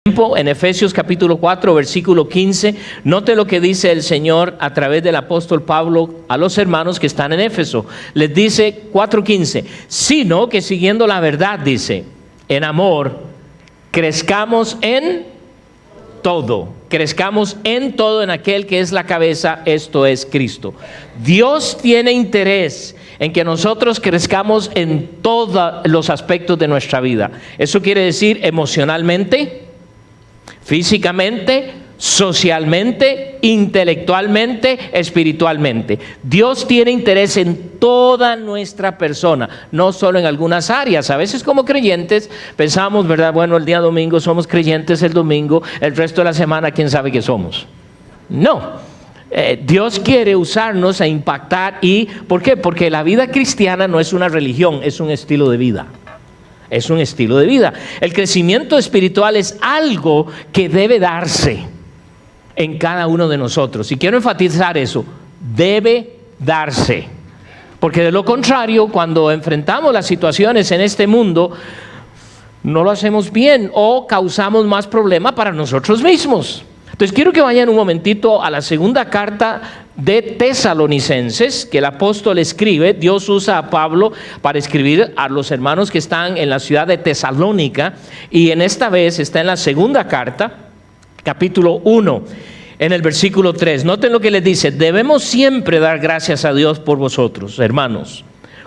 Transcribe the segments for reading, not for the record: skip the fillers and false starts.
En Efesios capítulo 4, versículo 15, note lo que dice el Señor a través del apóstol Pablo a los hermanos que están en Éfeso. Les dice 4:15, sino que siguiendo la verdad, dice, en amor, crezcamos en todo en aquel que es la cabeza, esto es Cristo. Dios tiene interés en que nosotros crezcamos en todos los aspectos de nuestra vida. Eso quiere decir emocionalmente, físicamente, socialmente, intelectualmente, espiritualmente. Dios tiene interés en toda nuestra persona, no solo en algunas áreas. A veces como creyentes pensamos, ¿verdad? Bueno, el día domingo somos creyentes el domingo, el resto de la semana quién sabe qué somos. No. Dios quiere usarnos a impactar. ¿Y por qué? Porque la vida cristiana no es una religión, es un estilo de vida. Es un estilo de vida. El crecimiento espiritual es algo que debe darse en cada uno de nosotros. Y quiero enfatizar eso, debe darse. Porque de lo contrario, cuando enfrentamos las situaciones en este mundo, no lo hacemos bien o causamos más problema para nosotros mismos. Entonces quiero que vayan un momentito a la segunda carta de Tesalonicenses, que el apóstol escribe. Dios usa a Pablo para escribir a los hermanos que están en la ciudad de Tesalónica, y en esta vez está en la segunda carta, capítulo 1, en el versículo 3. Noten lo que les dice: debemos siempre dar gracias a Dios por vosotros, hermanos,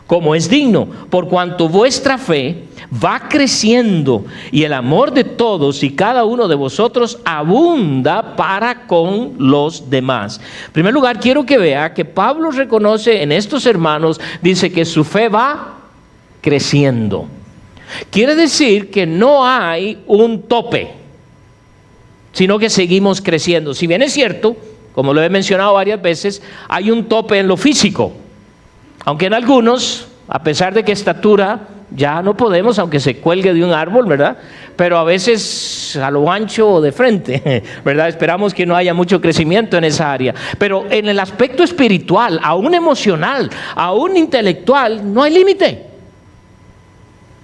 como es digno, por cuanto vuestra fe va creciendo y el amor de todos y cada uno de vosotros abunda para con los demás. En primer lugar, quiero que vea que Pablo reconoce en estos hermanos, dice que su fe va creciendo. Quiere decir que no hay un tope, sino que seguimos creciendo. Si bien es cierto, como lo he mencionado varias veces, hay un tope en lo físico. Aunque en algunos, a pesar de que estatura ya no podemos, aunque se cuelgue de un árbol, ¿verdad? Pero a veces a lo ancho o de frente, ¿verdad? Esperamos que no haya mucho crecimiento en esa área. Pero en el aspecto espiritual, aún emocional, aún intelectual, no hay límite.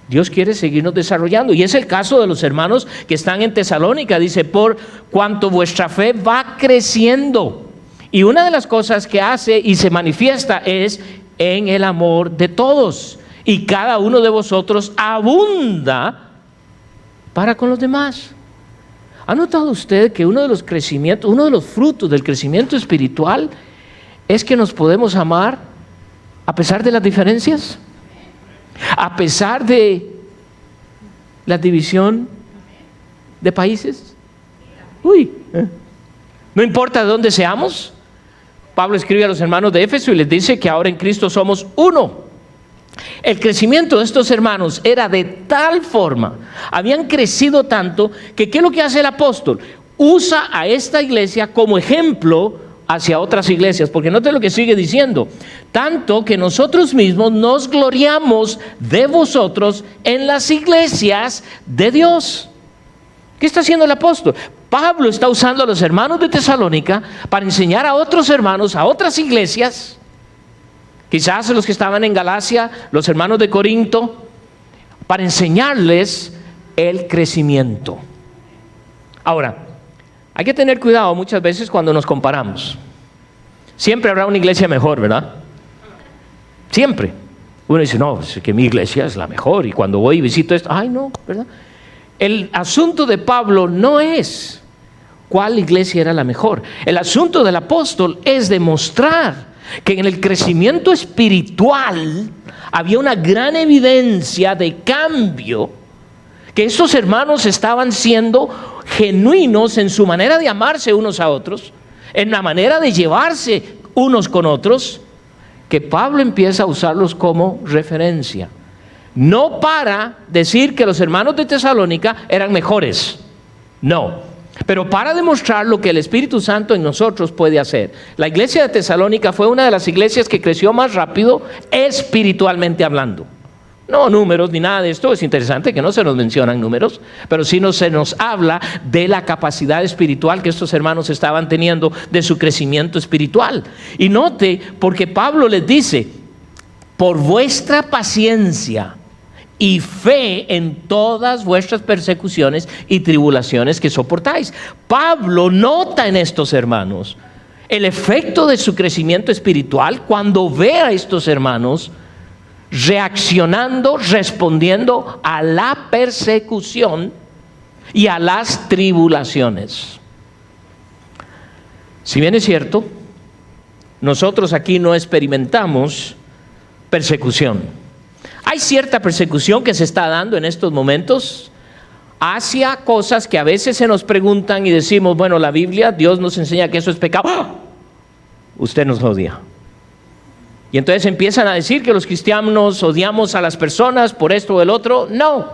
Dios quiere seguirnos desarrollando. Y es el caso de los hermanos que están en Tesalónica. Dice, por cuanto vuestra fe va creciendo. Y una de las cosas que hace y se manifiesta es en el amor de todos, y cada uno de vosotros abunda para con los demás. ¿Ha notado usted que uno de los frutos del crecimiento espiritual es que nos podemos amar a pesar de las diferencias? A pesar de la división de países. No importa de dónde seamos. Pablo escribe a los hermanos de Éfeso y les dice que ahora en Cristo somos uno. El crecimiento de estos hermanos era de tal forma, habían crecido tanto, que ¿qué es lo que hace el apóstol? Usa a esta iglesia como ejemplo hacia otras iglesias, porque note lo que sigue diciendo: tanto que nosotros mismos nos gloriamos de vosotros en las iglesias de Dios. ¿Qué está haciendo el apóstol? Pablo está usando a los hermanos de Tesalónica para enseñar a otros hermanos, a otras iglesias, quizás los que estaban en Galacia, los hermanos de Corinto, para enseñarles el crecimiento. Ahora, hay que tener cuidado muchas veces cuando nos comparamos. Siempre habrá una iglesia mejor, ¿verdad? Siempre. Uno dice, no, es que mi iglesia es la mejor, y cuando voy y visito esto, ay no, ¿verdad? El asunto de Pablo no es cuál iglesia era la mejor. El asunto del apóstol es demostrar que en el crecimiento espiritual había una gran evidencia de cambio, que estos hermanos estaban siendo genuinos en su manera de amarse unos a otros, en la manera de llevarse unos con otros, que Pablo empieza a usarlos como referencia. No para decir que los hermanos de Tesalónica eran mejores, no, pero para demostrar lo que el Espíritu Santo en nosotros puede hacer. La iglesia de Tesalónica fue una de las iglesias que creció más rápido espiritualmente hablando. No números ni nada de esto, es interesante que no se nos mencionan números, pero sí se nos habla de la capacidad espiritual que estos hermanos estaban teniendo, de su crecimiento espiritual. Y note, porque Pablo les dice, por vuestra paciencia y fe en todas vuestras persecuciones y tribulaciones que soportáis. Pablo nota en estos hermanos el efecto de su crecimiento espiritual cuando ve a estos hermanos reaccionando, respondiendo a la persecución y a las tribulaciones. Si bien es cierto, nosotros aquí no experimentamos persecución. Hay cierta persecución que se está dando en estos momentos hacia cosas que a veces se nos preguntan y decimos, bueno, la Biblia, Dios nos enseña que eso es pecado. ¡Ah! Usted nos odia. Y entonces empiezan a decir que los cristianos odiamos a las personas por esto o el otro. No.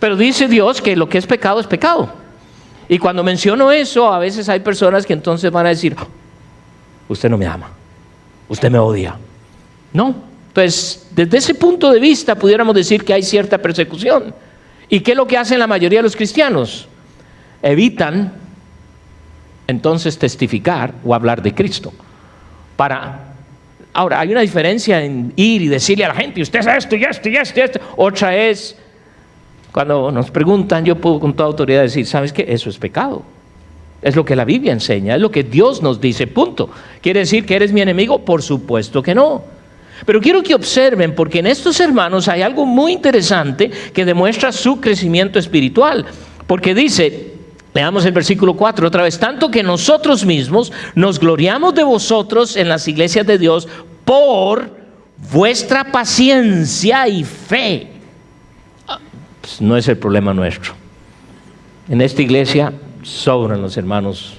Pero dice Dios que lo que es pecado es pecado. Y cuando menciono eso, a veces hay personas que entonces van a decir, usted no me ama, usted me odia. No, entonces desde ese punto de vista pudiéramos decir que hay cierta persecución. ¿Y qué es lo que hacen la mayoría de los cristianos? Evitan entonces testificar o hablar de Cristo. Ahora, hay una diferencia en ir y decirle a la gente, usted es esto y esto y esto y esto. Otra es, cuando nos preguntan, yo puedo con toda autoridad decir, ¿sabes qué? Eso es pecado. Es lo que la Biblia enseña, es lo que Dios nos dice, punto. ¿Quiere decir que eres mi enemigo? Por supuesto que no. Pero quiero que observen, porque en estos hermanos hay algo muy interesante que demuestra su crecimiento espiritual. Porque dice, leamos el versículo 4 otra vez, tanto que nosotros mismos nos gloriamos de vosotros en las iglesias de Dios por vuestra paciencia y fe. Pues no es el problema nuestro. En esta iglesia sobran los hermanos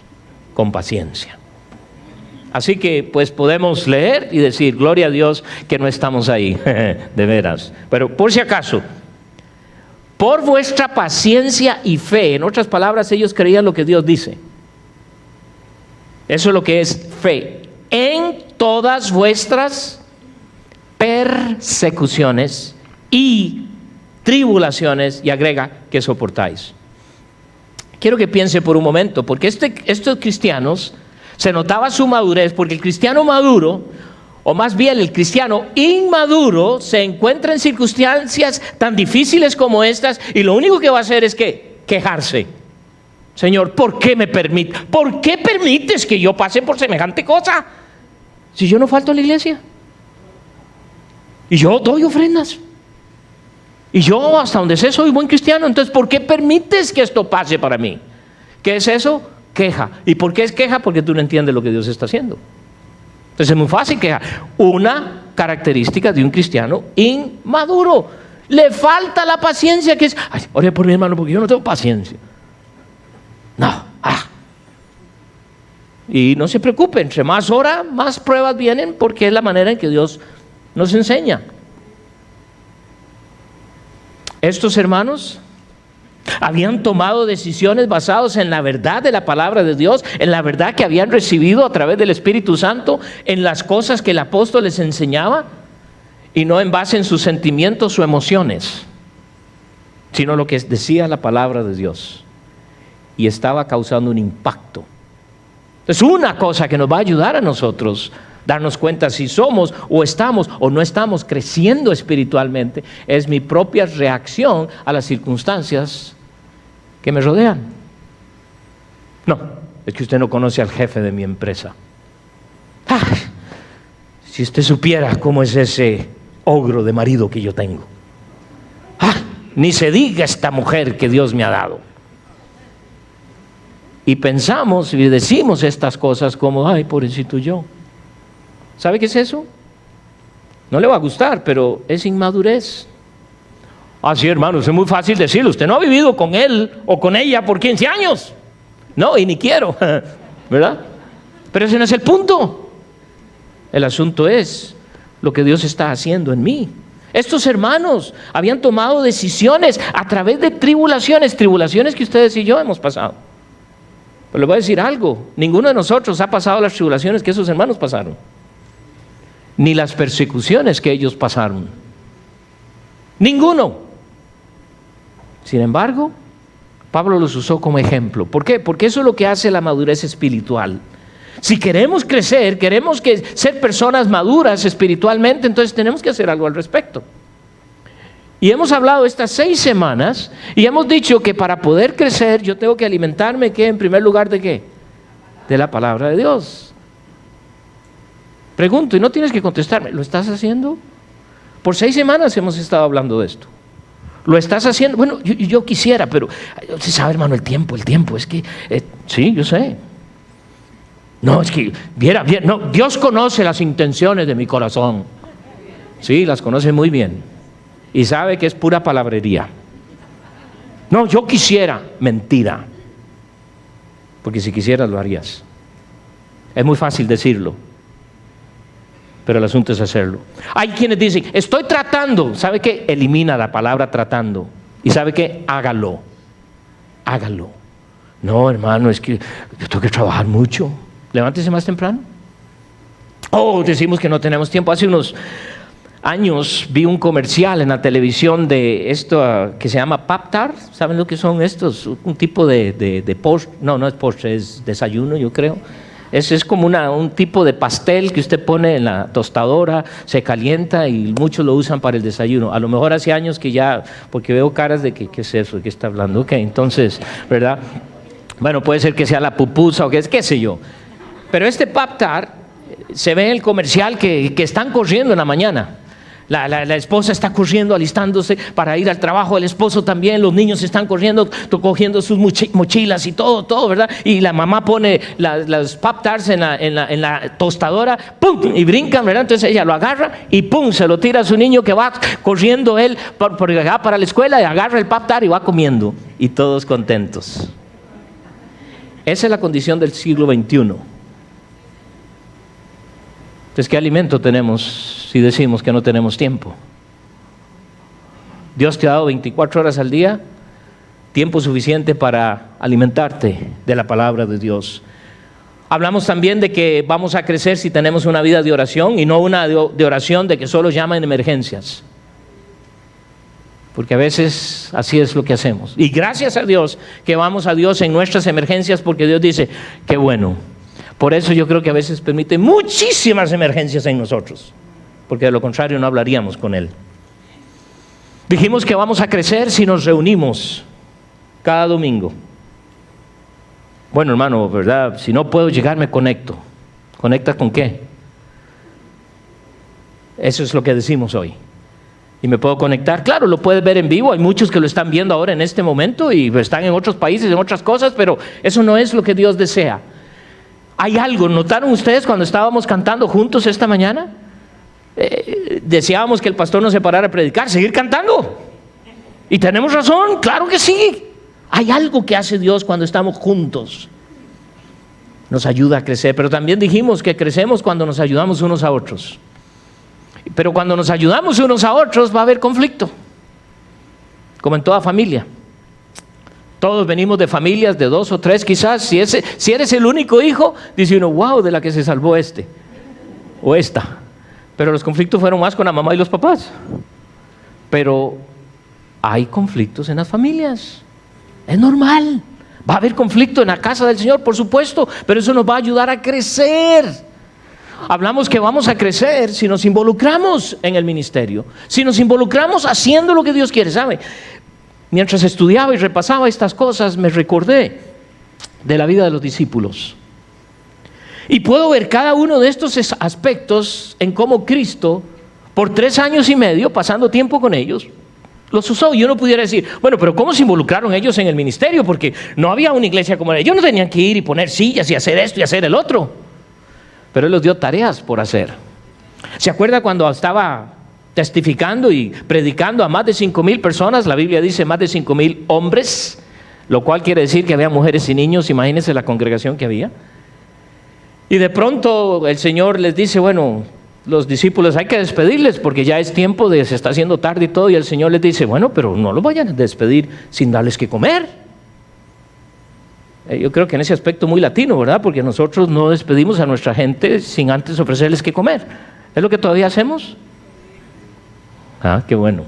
con paciencia. Así que pues podemos leer y decir, gloria a Dios que no estamos ahí, de veras. Pero por si acaso, por vuestra paciencia y fe, en otras palabras, ellos creían lo que Dios dice. Eso es lo que es fe. En todas vuestras persecuciones y tribulaciones, y agrega, que soportáis. Quiero que piense por un momento, porque estos cristianos, se notaba su madurez, porque el cristiano maduro, o más bien el cristiano inmaduro, se encuentra en circunstancias tan difíciles como estas, y lo único que va a hacer es ¿qué? Quejarse. Señor, ¿por qué me permites? ¿Por qué permites que yo pase por semejante cosa? Si yo no falto a la iglesia. Y yo doy ofrendas. Y yo hasta donde sé soy buen cristiano. Entonces, ¿por qué permites que esto pase para mí? ¿Qué es eso? Queja. ¿Y por qué es queja? Porque tú no entiendes lo que Dios está haciendo. Entonces es muy fácil quejar. Una característica de un cristiano inmaduro. Le falta la paciencia, que es, ay, ore por mi hermano porque yo no tengo paciencia. No. Y no se preocupe, entre más ora, más pruebas vienen, porque es la manera en que Dios nos enseña. Estos hermanos habían tomado decisiones basadas en la verdad de la palabra de Dios, en la verdad que habían recibido a través del Espíritu Santo, en las cosas que el apóstol les enseñaba, y no en base en sus sentimientos o emociones, sino lo que decía la palabra de Dios. Y estaba causando un impacto. Es una cosa que nos va a ayudar a nosotros darnos cuenta si somos o estamos o no estamos creciendo espiritualmente, es mi propia reacción a las circunstancias que me rodean. No, es que usted no conoce al jefe de mi empresa. Si usted supiera cómo es ese ogro de marido que yo tengo. Ni se diga esta mujer que Dios me ha dado. Y pensamos y decimos estas cosas como, ay, pobrecito yo. ¿Sabe qué es eso? No le va a gustar, pero es inmadurez. Sí, hermano, es muy fácil decirlo. Usted no ha vivido con él o con ella por 15 años. No, y ni quiero, ¿verdad? Pero ese no es el punto. El asunto es lo que Dios está haciendo en mí. Estos hermanos habían tomado decisiones a través de tribulaciones que ustedes y yo hemos pasado. Pero les voy a decir algo, ninguno de nosotros ha pasado las tribulaciones que esos hermanos pasaron, ni las persecuciones que ellos pasaron. Ninguno. Sin embargo, Pablo los usó como ejemplo. ¿Por qué? Porque eso es lo que hace la madurez espiritual. Si queremos crecer, ser personas maduras espiritualmente, entonces tenemos que hacer algo al respecto. Y hemos hablado estas 6 semanas y hemos dicho que para poder crecer yo tengo que alimentarme, ¿qué? En primer lugar, ¿de qué? De la palabra de Dios. Pregunto, y no tienes que contestarme, ¿lo estás haciendo? Por 6 semanas hemos estado hablando de esto. ¿Lo estás haciendo? Bueno, yo quisiera, pero usted sabe, hermano, el tiempo, es que, sí, yo sé. No, es que, no, Dios conoce las intenciones de mi corazón. Sí, las conoce muy bien. Y sabe que es pura palabrería. No, yo quisiera, mentira. Porque si quisieras lo harías. Es muy fácil decirlo, pero el asunto es hacerlo. Hay quienes dicen, estoy tratando. ¿Sabe qué? Elimina la palabra tratando. ¿Y sabe qué? Hágalo. Hágalo. No, hermano, es que yo tengo que trabajar mucho. Levántese más temprano. Oh, decimos que no tenemos tiempo. Hace unos años vi un comercial en la televisión de esto que se llama Pop-Tart. ¿Saben lo que son estos? Un tipo de postre. No es postre, es desayuno, yo creo. Es como un tipo de pastel que usted pone en la tostadora, se calienta y muchos lo usan para el desayuno. A lo mejor hace años que ya, porque veo caras de que ¿qué es eso? ¿De qué está hablando? Ok, entonces, ¿verdad? Bueno, puede ser que sea la pupusa o qué sé yo. Pero este Pop-Tart se ve en el comercial que están corriendo en la mañana. La esposa está corriendo, alistándose para ir al trabajo, el esposo también, los niños están corriendo, cogiendo sus mochilas y todo, ¿verdad? Y la mamá pone las Pop-Tarts en la tostadora, ¡pum! Y brincan, ¿verdad? Entonces ella lo agarra y ¡pum! Se lo tira a su niño que va corriendo él para la escuela y agarra el Pop-Tart y va comiendo. Y todos contentos. Esa es la condición del siglo XXI. Entonces, ¿qué alimento tenemos si decimos que no tenemos tiempo? Dios te ha dado 24 horas al día, tiempo suficiente para alimentarte de la palabra de Dios. Hablamos también de que vamos a crecer si tenemos una vida de oración y no una de oración de que solo llama en emergencias. Porque a veces así es lo que hacemos. Y gracias a Dios que vamos a Dios en nuestras emergencias, porque Dios dice, qué bueno. Por eso yo creo que a veces permite muchísimas emergencias en nosotros, porque de lo contrario no hablaríamos con Él. Dijimos que vamos a crecer si nos reunimos cada domingo. Bueno, hermano, ¿verdad? Si no puedo llegar, me conecto. ¿Conecta con qué? Eso es lo que decimos hoy. ¿Y me puedo conectar? Claro, lo puedes ver en vivo. Hay muchos que lo están viendo ahora en este momento y están en otros países, en otras cosas, pero eso no es lo que Dios desea. Hay algo, ¿notaron ustedes cuando estábamos cantando juntos esta mañana? Deseábamos que el pastor no se parara a predicar, seguir cantando. Y tenemos razón, claro que sí. Hay algo que hace Dios cuando estamos juntos. Nos ayuda a crecer, pero también dijimos que crecemos cuando nos ayudamos unos a otros. Pero cuando nos ayudamos unos a otros va a haber conflicto, como en toda familia. Todos venimos de familias de 2 o 3 quizás. Si eres el único hijo, dice uno, wow, de la que se salvó este o esta. Pero los conflictos fueron más con la mamá y los papás. Pero hay conflictos en las familias. Es normal. Va a haber conflicto en la casa del Señor, por supuesto, pero eso nos va a ayudar a crecer. Hablamos que vamos a crecer si nos involucramos en el ministerio, si nos involucramos haciendo lo que Dios quiere, ¿sabe? Mientras estudiaba y repasaba estas cosas, me recordé de la vida de los discípulos. Y puedo ver cada uno de estos aspectos en cómo Cristo, por 3 años y medio, pasando tiempo con ellos, los usó. Y uno pudiera decir, bueno, pero ¿cómo se involucraron ellos en el ministerio? Porque no había una iglesia como ellos no tenían que ir y poner sillas y hacer esto y hacer el otro. Pero Él les dio tareas por hacer. ¿Se acuerda cuando estaba testificando y predicando a más de 5,000 personas? La Biblia dice más de 5,000 hombres, lo cual quiere decir que había mujeres y niños. Imagínense la congregación que había. Y de pronto el Señor les dice, bueno, los discípulos hay que despedirles porque ya es tiempo se está haciendo tarde y todo. Y el Señor les dice, bueno, pero no los vayan a despedir sin darles que comer. Yo creo que en ese aspecto muy latino, ¿verdad? Porque nosotros no despedimos a nuestra gente sin antes ofrecerles que comer. ¿Es lo que todavía hacemos? Ah, qué bueno.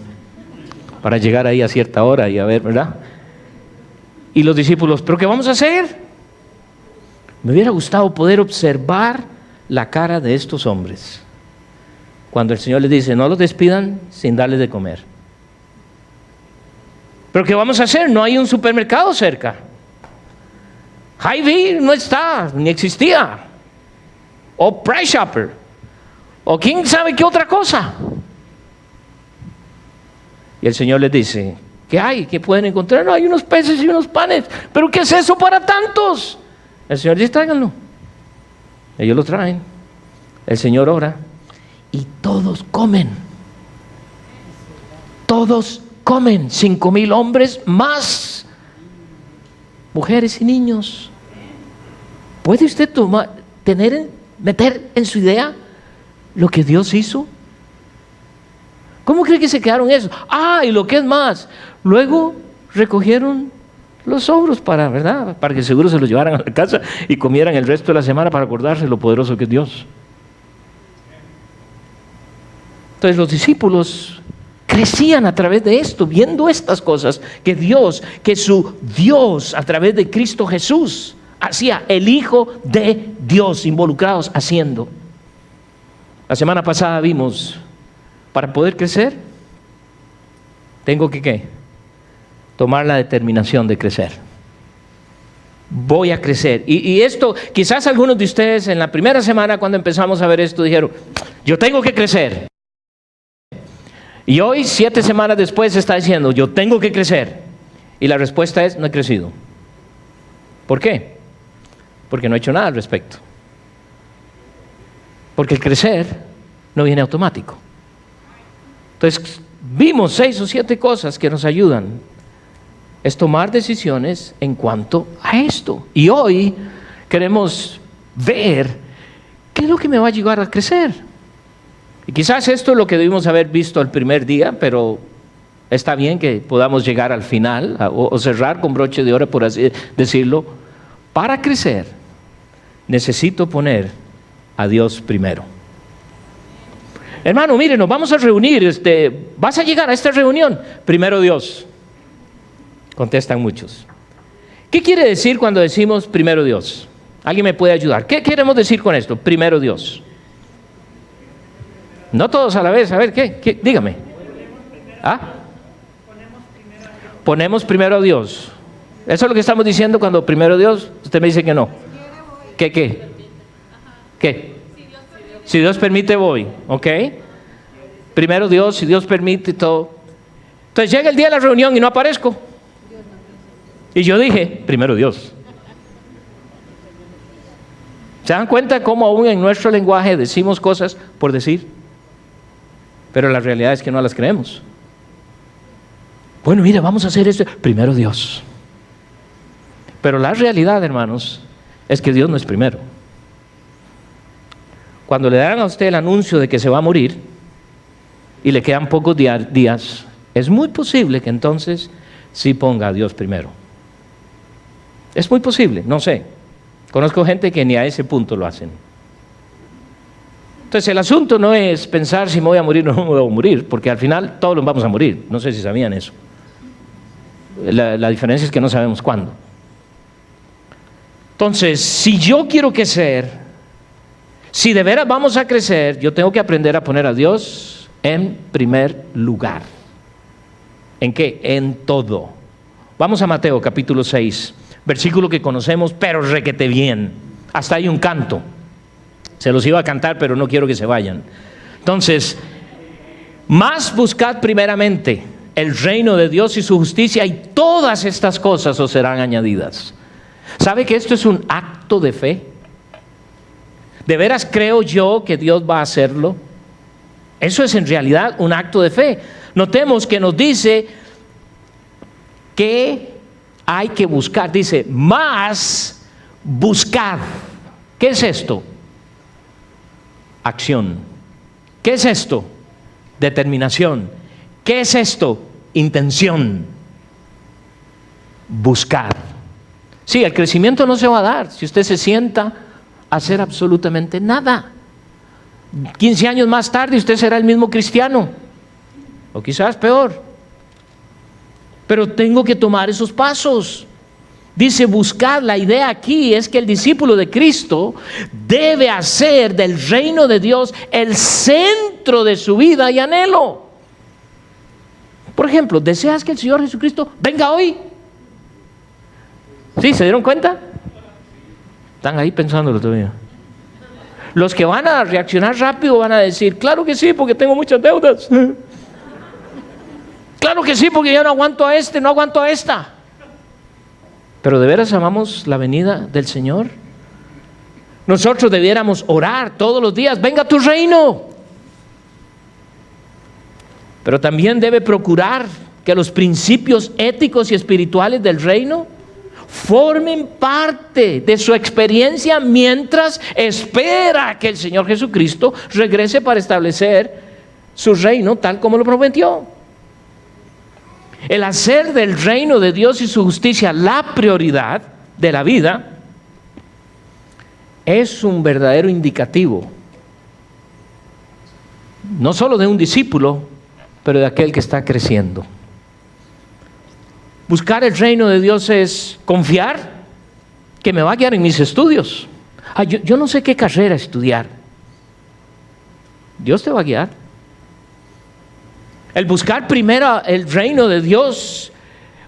Para llegar ahí a cierta hora y a ver, ¿verdad? Y los discípulos, ¿pero qué vamos a hacer? Me hubiera gustado poder observar la cara de estos hombres cuando el Señor les dice, no los despidan sin darles de comer. Pero ¿qué vamos a hacer? No hay un supermercado cerca. Hy-Vee no está, ni existía. O Price Chopper. O quién sabe qué otra cosa. Y el Señor les dice, ¿qué hay? ¿Qué pueden encontrar? No, hay unos peces y unos panes. ¿Pero qué es eso para tantos? El Señor dice, tráiganlo. Ellos lo traen. El Señor ora. Y todos comen. Todos comen. 5,000 hombres más mujeres y niños. ¿Puede usted meter en su idea lo que Dios hizo? ¿Cómo cree que se quedaron esos? Y lo que es más, luego recogieron los sobros ¿verdad? Para que seguro se los llevaran a la casa y comieran el resto de la semana para acordarse lo poderoso que es Dios. Entonces los discípulos crecían a través de esto, viendo estas cosas que su Dios a través de Cristo Jesús hacía, el Hijo de Dios, involucrados haciendo. La semana pasada vimos, para poder crecer, tengo que ¿qué? Tomar la determinación de crecer. Voy a crecer. Y esto, quizás algunos de ustedes en la primera semana cuando empezamos a ver esto dijeron, yo tengo que crecer. Y hoy, 7 semanas después, está diciendo, yo tengo que crecer. Y la respuesta es, no he crecido. ¿Por qué? Porque no he hecho nada al respecto. Porque el crecer no viene automático. Entonces, vimos 6 o 7 cosas que nos ayudan. Es tomar decisiones en cuanto a esto. Y hoy queremos ver qué es lo que me va a llevar a crecer. Y quizás esto es lo que debimos haber visto el primer día, pero está bien que podamos llegar al final o cerrar con broche de oro, por así decirlo. Para crecer, necesito poner a Dios primero. Hermano, mire, nos vamos a reunir. ¿Vas a llegar a esta reunión? Primero Dios. Contestan muchos. ¿Qué quiere decir cuando decimos primero Dios? ¿Alguien me puede ayudar? ¿Qué queremos decir con esto? Primero Dios. No todos a la vez. A ver, ¿qué? Dígame. Ponemos primero a Dios. Eso es lo que estamos diciendo cuando primero Dios. Usted me dice que no. ¿Qué? Si Dios permite, voy. ¿Ok? Primero Dios, si Dios permite todo. Entonces llega el día de la reunión y no aparezco. Y yo dije, primero Dios. ¿Se dan cuenta cómo aún en nuestro lenguaje decimos cosas por decir? Pero la realidad es que no las creemos. Bueno, mira, vamos a hacer esto. Primero Dios. Pero la realidad, hermanos, es que Dios no es primero. Cuando le dan a usted el anuncio de que se va a morir y le quedan pocos días, es muy posible que entonces sí ponga a Dios primero. Es muy posible, no sé. Conozco gente que ni a ese punto lo hacen. Entonces el asunto no es pensar si me voy a morir o no me voy a morir, porque al final todos nos vamos a morir. No sé si sabían eso. La diferencia es que no sabemos cuándo. Entonces, si yo quiero crecer, si de veras vamos a crecer, yo tengo que aprender a poner a Dios en primer lugar. ¿En qué? En todo. Vamos a Mateo capítulo 6, versículo que conocemos, pero requete bien. Hasta hay un canto. Se los iba a cantar, pero no quiero que se vayan. Entonces, más buscad primeramente el reino de Dios y su justicia, y todas estas cosas os serán añadidas. ¿Sabe que esto es un acto de fe? ¿De veras creo yo que Dios va a hacerlo? Eso es en realidad un acto de fe. Notemos que nos dice que hay que buscar. Dice, más buscad. ¿Qué es esto? Acción. ¿Qué es esto? Determinación. ¿Qué es esto? Intención. Buscar. Sí, el crecimiento no se va a dar si usted se sienta a hacer absolutamente nada. 15 años más tarde usted será el mismo cristiano, o quizás peor. Pero tengo que tomar esos pasos. Dice buscar. La idea aquí es que el discípulo de Cristo debe hacer del reino de Dios el centro de su vida y anhelo. Por ejemplo, ¿deseas que el Señor Jesucristo venga hoy? ¿Sí? ¿Se dieron cuenta? Están ahí pensándolo todavía. Los que van a reaccionar rápido van a decir, claro que sí, porque tengo muchas deudas. Claro que sí, porque yo no aguanto a este, no aguanto a esta. Pero ¿de veras amamos la venida del Señor? Nosotros debiéramos orar todos los días, venga tu reino. Pero también debe procurar que los principios éticos y espirituales del reino formen parte de su experiencia mientras espera que el Señor Jesucristo regrese para establecer su reino tal como lo prometió. El hacer del reino de Dios y su justicia la prioridad de la vida es un verdadero indicativo, no solo de un discípulo, pero de aquel que está creciendo. Buscar el reino de Dios es confiar que me va a guiar en mis estudios. Yo no sé qué carrera estudiar. Dios te va a guiar. El buscar primero el reino de Dios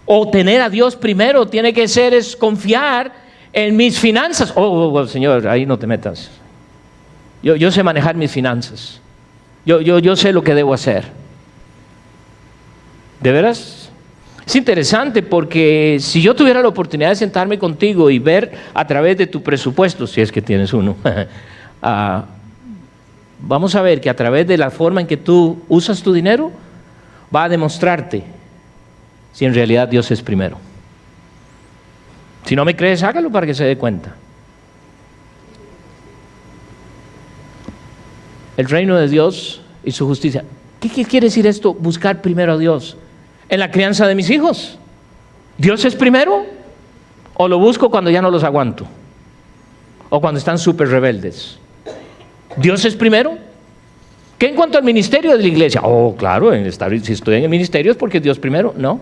o tener a Dios primero tiene que ser es confiar en mis finanzas. Señor, ahí no te metas. Yo sé manejar mis finanzas. Yo sé lo que debo hacer. ¿De veras? Es interesante porque si yo tuviera la oportunidad de sentarme contigo y ver a través de tu presupuesto, si es que tienes uno, vamos a ver que a través de la forma en que tú usas tu dinero, va a demostrarte si en realidad Dios es primero. Si no me crees, hágalo para que se dé cuenta. El reino de Dios y su justicia. ¿Qué quiere decir esto? Buscar primero a Dios. En la crianza de mis hijos, ¿Dios es primero? ¿O lo busco cuando ya no los aguanto? ¿O cuando están súper rebeldes? ¿Dios es primero? ¿Qué en cuanto al ministerio de la iglesia? Claro, si estoy en el ministerio es porque Dios primero. No.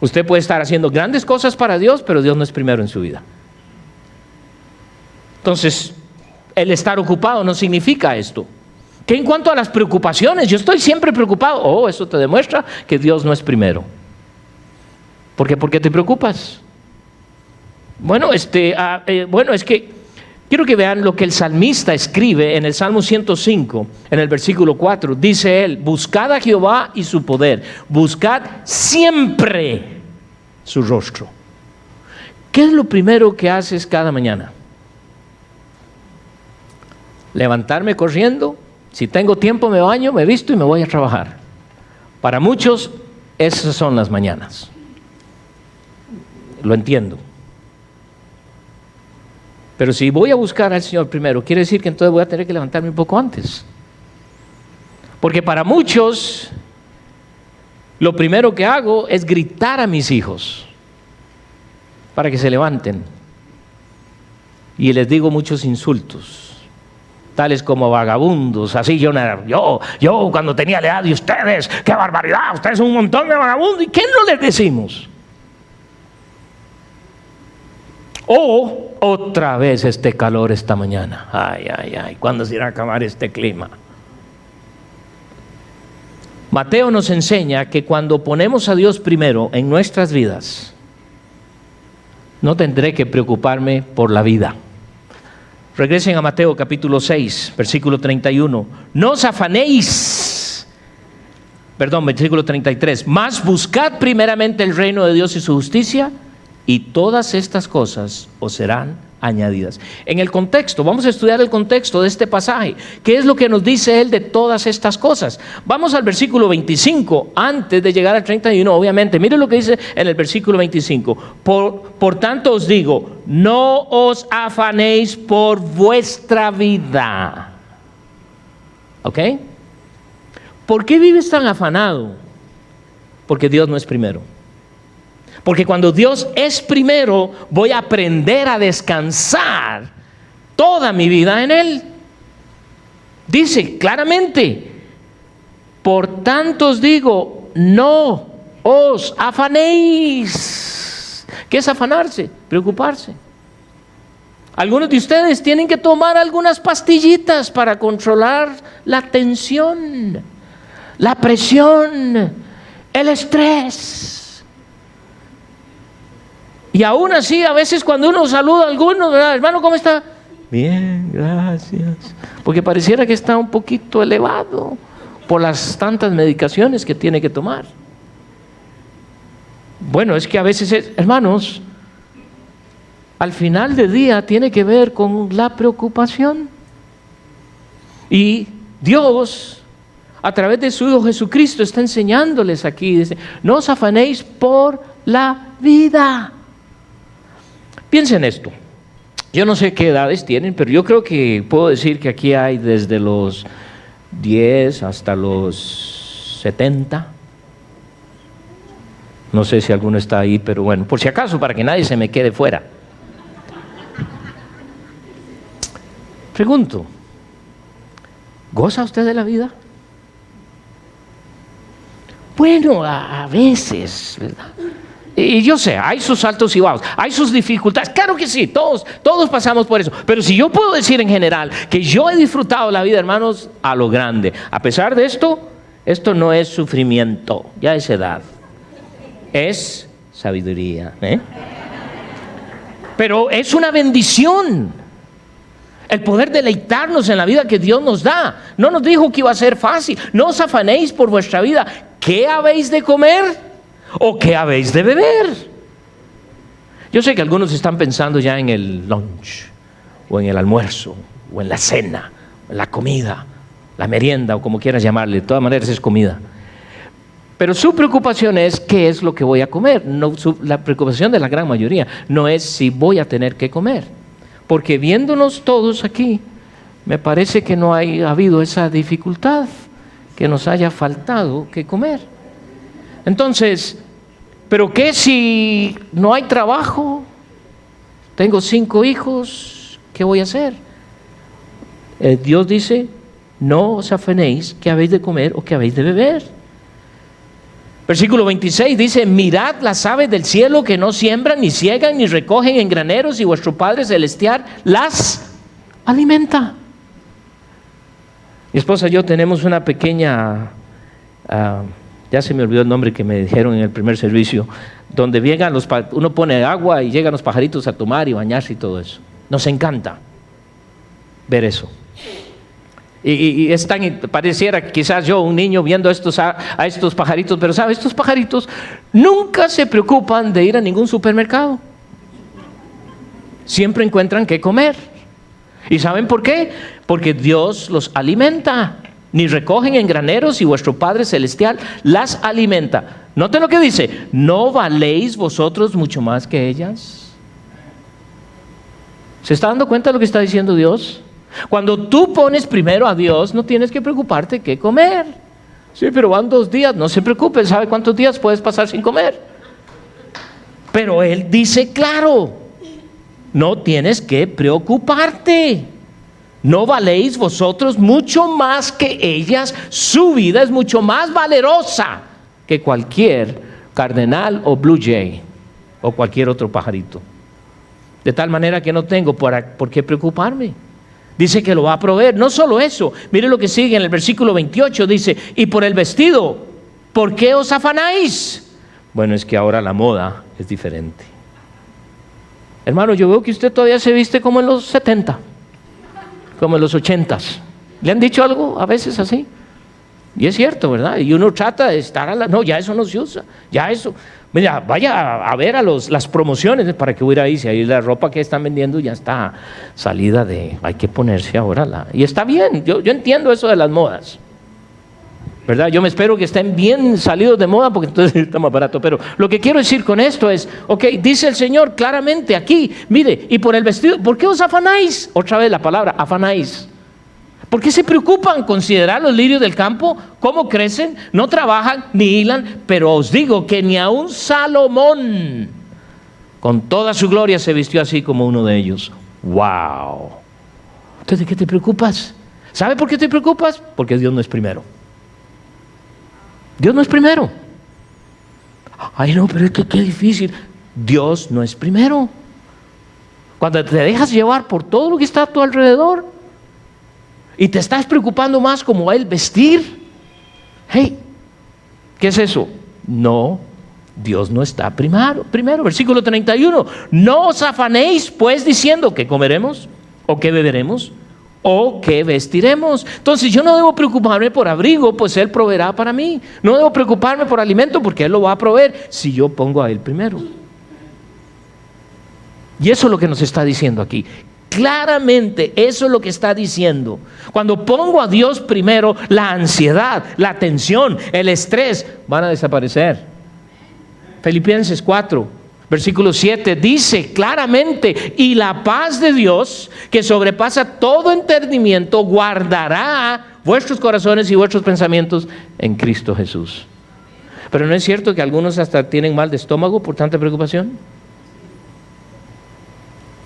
Usted puede estar haciendo grandes cosas para Dios, pero Dios no es primero en su vida. Entonces, el estar ocupado no significa esto. ¿Qué en cuanto a las preocupaciones? Yo estoy siempre preocupado. Eso te demuestra que Dios no es primero. ¿Por qué? ¿Por qué te preocupas? Bueno, es que quiero que vean lo que el salmista escribe en el Salmo 105, en el versículo 4. Dice él, buscad a Jehová y su poder. Buscad siempre su rostro. ¿Qué es lo primero que haces cada mañana? Levantarme corriendo. Si tengo tiempo me baño, me visto y me voy a trabajar. Para muchos, esas son las mañanas. Lo entiendo. Pero si voy a buscar al Señor primero, quiere decir que entonces voy a tener que levantarme un poco antes. Porque para muchos, lo primero que hago es gritar a mis hijos para que se levanten. Y les digo muchos insultos. Tales como vagabundos, así yo cuando tenía la edad de ustedes, ¡qué barbaridad! Ustedes son un montón de vagabundos. ¿Y qué no les decimos? Otra vez este calor esta mañana. Ay, ¿cuándo se irá a acabar este clima? Mateo nos enseña que cuando ponemos a Dios primero en nuestras vidas, no tendré que preocuparme por la vida. Regresen a Mateo capítulo 6, versículo 31. No os afanéis, versículo 33. Mas buscad primeramente el reino de Dios y su justicia, y todas estas cosas os serán añadidas. En el contexto, vamos a estudiar el contexto de este pasaje. ¿Qué es lo que nos dice él de todas estas cosas? Vamos al versículo 25, antes de llegar al 31, obviamente. Mire lo que dice en el versículo 25. Por tanto os digo, no os afanéis por vuestra vida. ¿Ok? ¿Por qué vives tan afanado? Porque Dios no es primero. Porque cuando Dios es primero, voy a aprender a descansar toda mi vida en Él. Dice claramente, por tanto os digo, no os afanéis. ¿Qué es afanarse? Preocuparse. Algunos de ustedes tienen que tomar algunas pastillitas para controlar la tensión, la presión. el estrés. Y aún así, a veces cuando uno saluda a alguno, ¿verdad? Hermano, ¿cómo está? Bien, gracias. Porque pareciera que está un poquito elevado por las tantas medicaciones que tiene que tomar. Bueno, es que a veces, hermanos, al final del día tiene que ver con la preocupación. Y Dios, a través de su Hijo Jesucristo, está enseñándoles aquí, dice, no os afanéis por la vida. Piensen esto. Yo no sé qué edades tienen, pero yo creo que puedo decir que aquí hay desde los 10 hasta los 70. No sé si alguno está ahí, pero bueno, por si acaso, para que nadie se me quede fuera. Pregunto, ¿goza usted de la vida? Bueno, a veces, ¿verdad? Y yo sé, hay sus altos y bajos, hay sus dificultades, claro que sí, todos pasamos por eso. Pero si yo puedo decir en general que yo he disfrutado la vida, hermanos, a lo grande. A pesar de esto no es sufrimiento, ya es edad. Es sabiduría, ¿eh? Pero es una bendición el poder deleitarnos en la vida que Dios nos da. No nos dijo que iba a ser fácil. No os afanéis por vuestra vida. ¿Qué habéis de comer o qué habéis de beber? Yo sé que algunos están pensando ya en el lunch, o en el almuerzo, o en la cena, en la comida, la merienda, o como quieras llamarle. De todas maneras es comida. Pero su preocupación es qué es lo que voy a comer. No, la preocupación de la gran mayoría no es si voy a tener que comer. Porque viéndonos todos aquí, me parece que no ha habido esa dificultad, que nos haya faltado que comer. Entonces, ¿pero qué si no hay trabajo? Tengo 5 hijos, ¿qué voy a hacer? Dios dice, no os afanéis qué habéis de comer o qué habéis de beber. Versículo 26 dice, mirad las aves del cielo que no siembran, ni siegan, ni recogen en graneros, y vuestro Padre Celestial las alimenta. Mi esposa y yo tenemos una pequeña, ya se me olvidó el nombre que me dijeron en el primer servicio, donde llegan uno pone agua y llegan los pajaritos a tomar y bañarse y todo eso. Nos encanta ver eso. Y es tan, pareciera quizás yo, un niño, viendo a estos pajaritos, pero ¿sabe? Estos pajaritos nunca se preocupan de ir a ningún supermercado. Siempre encuentran qué comer. ¿Y saben por qué? Porque Dios los alimenta. Ni recogen en graneros y vuestro Padre Celestial las alimenta. Noten lo que dice, ¿no valéis vosotros mucho más que ellas? ¿Se está dando cuenta de lo que está diciendo Dios? Cuando tú pones primero a Dios, no tienes que preocuparte qué comer. Sí, pero van 2 días, no se preocupe, ¿sabe cuántos días puedes pasar sin comer? Pero Él dice claro, no tienes que preocuparte. ¿No valéis vosotros mucho más que ellas? Su vida es mucho más valerosa que cualquier cardenal o blue jay o cualquier otro pajarito. De tal manera que no tengo por qué preocuparme. Dice que lo va a proveer. No solo eso, mire lo que sigue en el versículo 28, dice, y por el vestido, ¿por qué os afanáis? Bueno, es que ahora la moda es diferente. Hermano, yo veo que usted todavía se viste como en los 70, como en los 80s. ¿Le han dicho algo a veces así? Y es cierto, ¿verdad? Y uno trata de estar no, ya eso no se usa, ya eso. Mira, vaya a ver las promociones, para que hubiera ahí, si ahí la ropa que están vendiendo ya está salida hay que ponerse ahora y está bien, yo entiendo eso de las modas, ¿verdad? Yo me espero que estén bien salidos de moda, porque entonces está más barato. Pero lo que quiero decir con esto es, dice el Señor claramente aquí, mire, y por el vestido, ¿por qué os afanáis? Otra vez la palabra, afanáis. ¿Por qué se preocupan? Considerad los lirios del campo, cómo crecen, no trabajan ni hilan, pero os digo que ni aun Salomón con toda su gloria se vistió así como uno de ellos. ¡Wow! ¿Entonces de qué te preocupas? ¿Sabe por qué te preocupas? Porque Dios no es primero. Dios no es primero. Ay, no, pero es que qué difícil. Dios no es primero. Cuando te dejas llevar por todo lo que está a tu alrededor y te estás preocupando más como a Él vestir, hey, ¿qué es eso? No, Dios no está primero. Versículo 31. No os afanéis pues diciendo qué comeremos o qué beberemos o qué vestiremos. Entonces yo no debo preocuparme por abrigo, pues Él proveerá para mí. No debo preocuparme por alimento, porque Él lo va a proveer si yo pongo a Él primero. Y eso es lo que nos está diciendo aquí. Claramente eso es lo que está diciendo. Cuando pongo a Dios primero, la ansiedad, la tensión, el estrés van a desaparecer. Filipenses 4, versículo 7 dice claramente: y la paz de Dios, que sobrepasa todo entendimiento, guardará vuestros corazones y vuestros pensamientos en Cristo Jesús. Pero ¿no es cierto que algunos hasta tienen mal de estómago por tanta preocupación?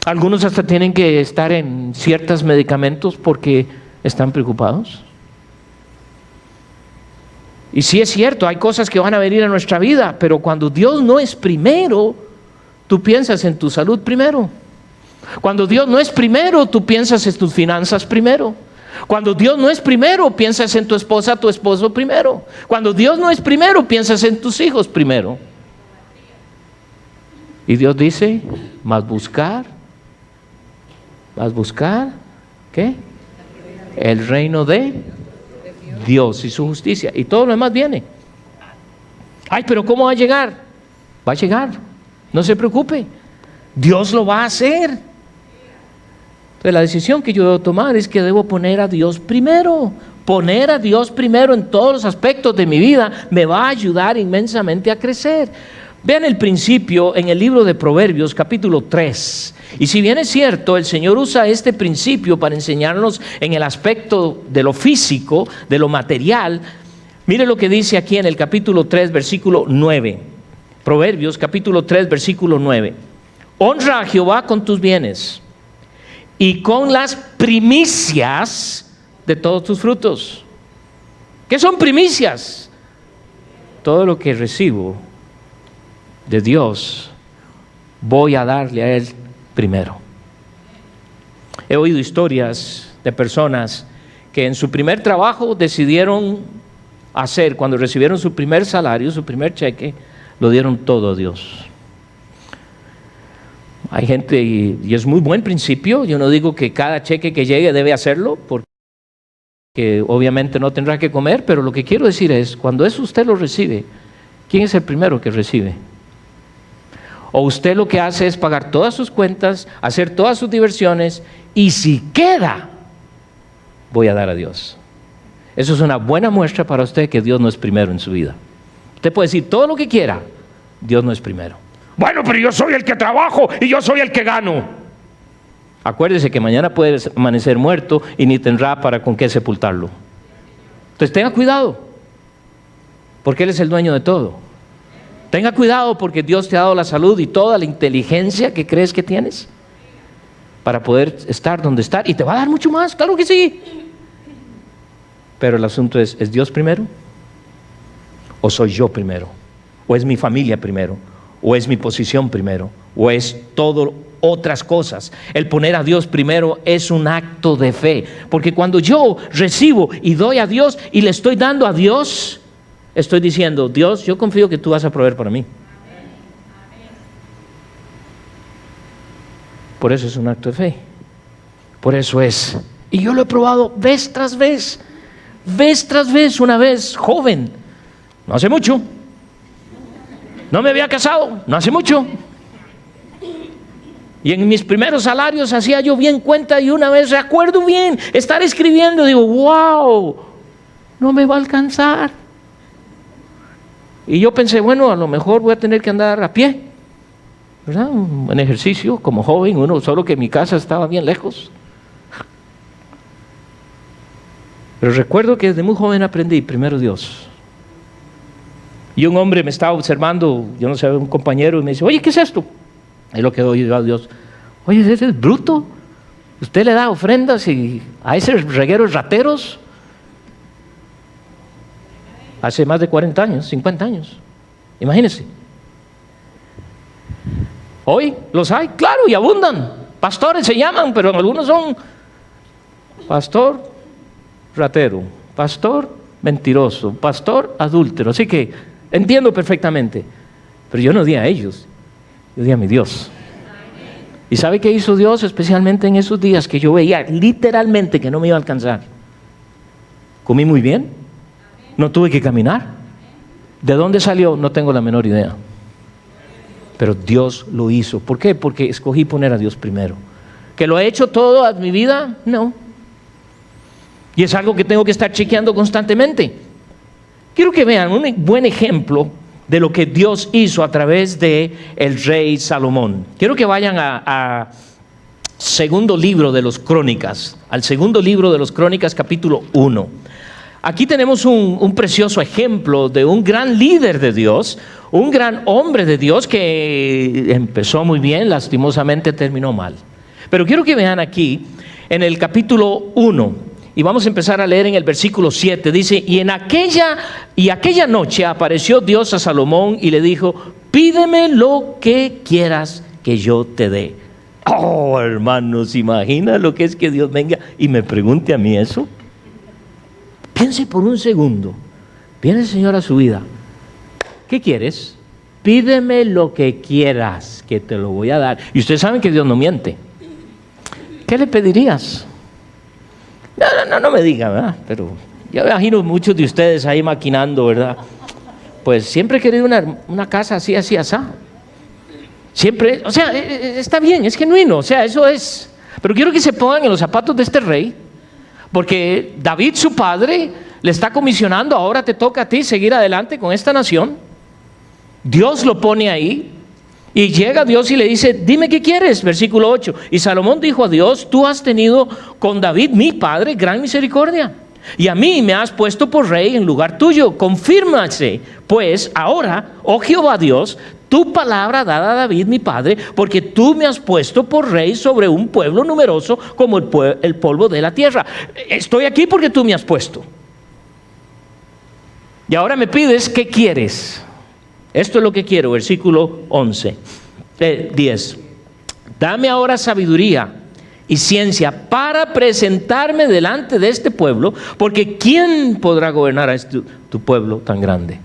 Algunos hasta tienen que estar en ciertos medicamentos porque están preocupados. Y sí es cierto, hay cosas que van a venir a nuestra vida, pero cuando Dios no es primero, tú piensas en tu salud primero. Cuando Dios no es primero, tú piensas en tus finanzas primero. Cuando Dios no es primero, piensas en tu esposa, tu esposo primero. Cuando Dios no es primero, piensas en tus hijos primero. Y Dios dice: más buscar, ¿qué? El reino de Dios y su justicia. Y todo lo demás viene. Ay, pero ¿cómo va a llegar? Va a llegar. No se preocupe. Dios lo va a hacer. Entonces la decisión que yo debo tomar es que debo poner a Dios primero. Poner a Dios primero en todos los aspectos de mi vida me va a ayudar inmensamente a crecer. Vean el principio en el libro de Proverbios, capítulo 3. Y si bien es cierto, el Señor usa este principio para enseñarnos en el aspecto de lo físico, de lo material, mire lo que dice aquí en el capítulo 3, versículo 9. Proverbios, capítulo 3, versículo 9. Honra a Jehová con tus bienes y con las primicias de todos tus frutos. ¿Qué son primicias? Todo lo que recibo de Dios, voy a darle a Él primero. He oído historias de personas que en su primer trabajo decidieron hacer, cuando recibieron su primer salario, su primer cheque, lo dieron todo a Dios. Hay gente, y es muy buen principio. Yo no digo que cada cheque que llegue debe hacerlo, porque obviamente no tendrá que comer, pero lo que quiero decir es, cuando eso usted lo recibe, ¿quién es el primero que recibe? O usted lo que hace es pagar todas sus cuentas, hacer todas sus diversiones, y si queda, voy a dar a Dios. Eso es una buena muestra para usted que Dios no es primero en su vida. Usted puede decir todo lo que quiera, Dios no es primero. Bueno, pero yo soy el que trabajo y yo soy el que gano. Acuérdese que mañana puede amanecer muerto y ni tendrá para con qué sepultarlo. Entonces tenga cuidado, porque Él es el dueño de todo. Tenga cuidado, porque Dios te ha dado la salud y toda la inteligencia que crees que tienes para poder estar donde estar, y te va a dar mucho más, claro que sí. Pero el asunto ¿es Dios primero? ¿O soy yo primero? ¿O es mi familia primero? ¿O es mi posición primero? ¿O es todo otras cosas? El poner a Dios primero es un acto de fe, porque cuando yo recibo y doy a Dios y le estoy dando a Dios, estoy diciendo: Dios, yo confío que tú vas a proveer para mí. Por eso es un acto de fe. Por eso es. Y yo lo he probado vez tras vez. Vez tras vez. Una vez, joven, no hace mucho. No me había casado, no hace mucho. Y en mis primeros salarios hacía yo bien cuenta, y una vez recuerdo bien estar escribiendo, digo: wow, no me va a alcanzar. Y yo pensé, bueno, a lo mejor voy a tener que andar a pie, ¿verdad? Un buen ejercicio como joven, solo que mi casa estaba bien lejos. Pero recuerdo que desde muy joven aprendí primero Dios. Y un hombre me estaba observando, yo no sé, un compañero, y me dice: oye, ¿qué es esto? Es lo que doy yo a Dios. Oye, ese es bruto. Usted le da ofrendas y a esos regueros rateros. Hace más de 40 años, 50 años. Imagínense. Hoy los hay, claro, y abundan. Pastores se llaman, pero algunos son pastor ratero, pastor mentiroso, pastor adúltero. Así que entiendo perfectamente, pero yo no di a ellos, yo di a mi Dios. ¿Y sabe qué hizo Dios especialmente en esos días que yo veía literalmente que no me iba a alcanzar? Comí muy bien, no tuve que caminar. ¿De dónde salió? No tengo la menor idea. Pero Dios lo hizo. ¿Por qué? Porque escogí poner a Dios primero. ¿Que lo he hecho todo a mi vida? No. Y es algo que tengo que estar chequeando constantemente. Quiero que vean un buen ejemplo de lo que Dios hizo a través de el rey Salomón. Quiero que vayan a segundo libro de los Crónicas, al segundo libro de los Crónicas, capítulo 1. Aquí tenemos un precioso ejemplo de un gran líder de Dios, un gran hombre de Dios que empezó muy bien, lastimosamente terminó mal. Pero quiero que vean aquí en el capítulo 1. Y vamos a empezar a leer en el versículo 7. Dice, y aquella noche apareció Dios a Salomón y le dijo, pídeme lo que quieras que yo te dé. Oh, hermanos, ¿imagina lo que es que Dios venga y me pregunte a mí eso? Piense por un segundo. Viene el Señor a su vida. ¿Qué quieres? Pídeme lo que quieras, que te lo voy a dar. Y ustedes saben que Dios no miente. ¿Qué le pedirías? No me diga, ¿verdad? Pero yo imagino muchos de ustedes ahí maquinando, ¿verdad? Pues siempre he querido una casa así, así. Siempre, o sea, está bien, es genuino, o sea, eso es. Pero quiero que se pongan en los zapatos de este rey, porque David, su padre, le está comisionando, ahora te toca a ti seguir adelante con esta nación. Dios lo pone ahí. Y llega Dios y le dice, dime qué quieres, versículo 8. Y Salomón dijo a Dios, tú has tenido con David, mi padre, gran misericordia. Y a mí me has puesto por rey en lugar tuyo. Confírmase, pues, ahora, oh Jehová Dios, tu palabra dada a David, mi padre, porque tú me has puesto por rey sobre un pueblo numeroso como el polvo de la tierra. Estoy aquí porque tú me has puesto. Y ahora me pides, ¿qué quieres? Esto es lo que quiero, versículo 10. Dame ahora sabiduría y ciencia para presentarme delante de este pueblo, porque ¿quién podrá gobernar a tu pueblo tan grande?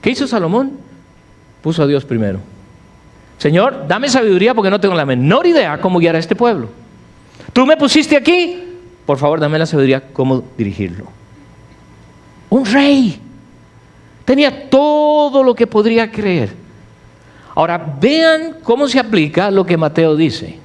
¿Qué hizo Salomón? Puso a Dios primero. Señor, dame sabiduría porque no tengo la menor idea cómo guiar a este pueblo. Tú me pusiste aquí, por favor dame la sabiduría cómo dirigirlo. Un rey. Tenía todo lo que podría creer. Ahora vean cómo se aplica lo que Mateo dice.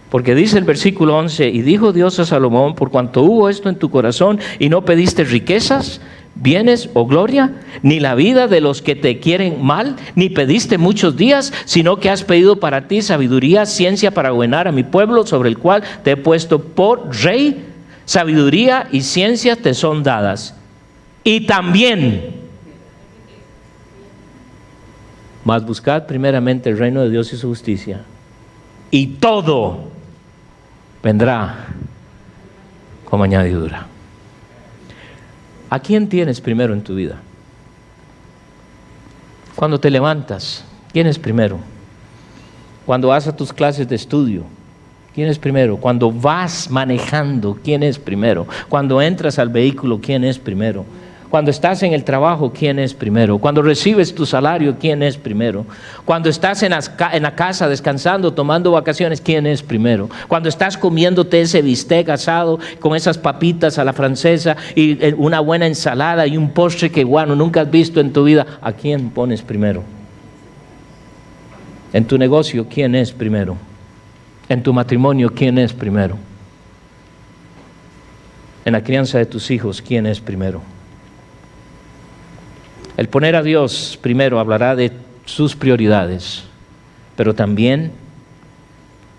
Porque dice el versículo 11, y dijo Dios a Salomón, por cuanto hubo esto en tu corazón y no pediste riquezas, bienes o gloria, ni la vida de los que te quieren mal, ni pediste muchos días, sino que has pedido para ti sabiduría, ciencia para gobernar a mi pueblo sobre el cual te he puesto por rey. Sabiduría y ciencia te son dadas. Y también, mas buscad primeramente el reino de Dios y su justicia, y todo vendrá como añadidura. ¿A quién tienes primero en tu vida? Cuando te levantas, ¿quién es primero? Cuando vas a tus clases de estudio, ¿quién es primero? Cuando vas manejando, ¿quién es primero? Cuando entras al vehículo, ¿quién es primero? Cuando estás en el trabajo, ¿quién es primero? Cuando recibes tu salario, ¿quién es primero? Cuando estás en la casa descansando, tomando vacaciones, ¿quién es primero? Cuando estás comiéndote ese bistec asado con esas papitas a la francesa y una buena ensalada y un postre que bueno, nunca has visto en tu vida, ¿a quién pones primero? En tu negocio, ¿quién es primero? En tu matrimonio, ¿quién es primero? En la crianza de tus hijos, ¿quién es primero? El poner a Dios primero hablará de sus prioridades, pero también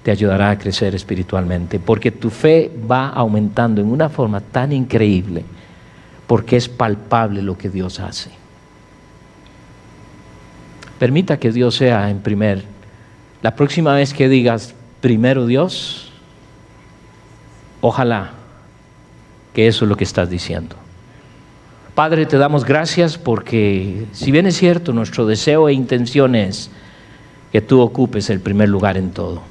te ayudará a crecer espiritualmente, porque tu fe va aumentando en una forma tan increíble, porque es palpable lo que Dios hace. Permita que Dios sea en primer. La próxima vez que digas primero Dios, ojalá que eso es lo que estás diciendo. Padre, te damos gracias porque, si bien es cierto, nuestro deseo e intención es que tú ocupes el primer lugar en todo.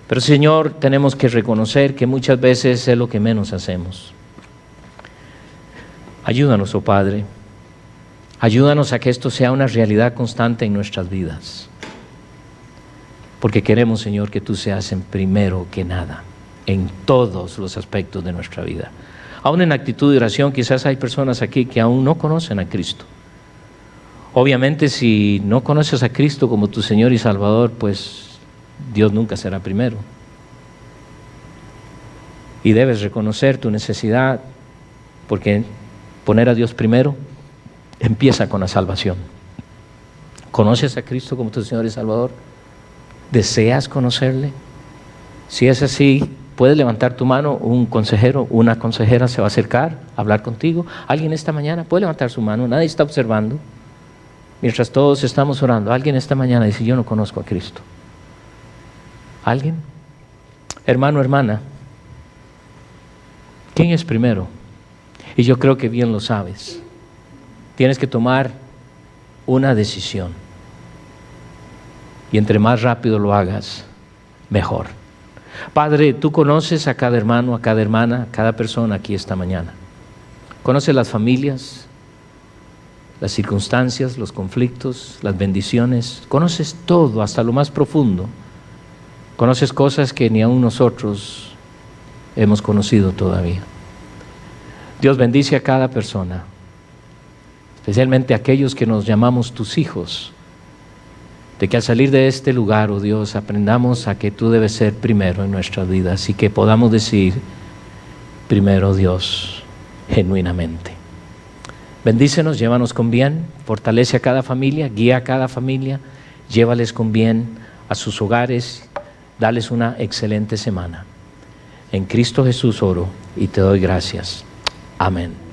Pero, Señor, tenemos que reconocer que muchas veces es lo que menos hacemos. Ayúdanos, oh Padre, Ayúdanos a que esto sea una realidad constante en nuestras vidas. Porque queremos, Señor, que tú seas en primero que nada, en todos los aspectos de nuestra vida. Aún en actitud de oración, quizás hay personas aquí que aún no conocen a Cristo. Obviamente, si no conoces a Cristo como tu Señor y Salvador, pues Dios nunca será primero. Y debes reconocer tu necesidad, porque poner a Dios primero empieza con la salvación. ¿Conoces a Cristo como tu Señor y Salvador? ¿Deseas conocerle? Si es así, puedes levantar tu mano. Un consejero, una consejera se va a acercar a hablar contigo. Alguien esta mañana puede levantar su mano, nadie está observando. Mientras todos estamos orando, alguien esta mañana dice: yo no conozco a Cristo. ¿Alguien? Hermano, hermana, ¿quién es primero? Y yo creo que bien lo sabes. Tienes que tomar una decisión. Y entre más rápido lo hagas, mejor. Padre, tú conoces a cada hermano, a cada hermana, a cada persona aquí esta mañana. Conoces las familias, las circunstancias, los conflictos, las bendiciones. Conoces todo, hasta lo más profundo. Conoces cosas que ni aún nosotros hemos conocido todavía. Dios, bendice a cada persona, especialmente a aquellos que nos llamamos tus hijos, de que al salir de este lugar, oh Dios, aprendamos a que tú debes ser primero en nuestras vidas y que podamos decir: primero Dios, genuinamente. Bendícenos, llévanos con bien, fortalece a cada familia, guía a cada familia, llévales con bien a sus hogares, dales una excelente semana. En Cristo Jesús oro y te doy gracias. Amén.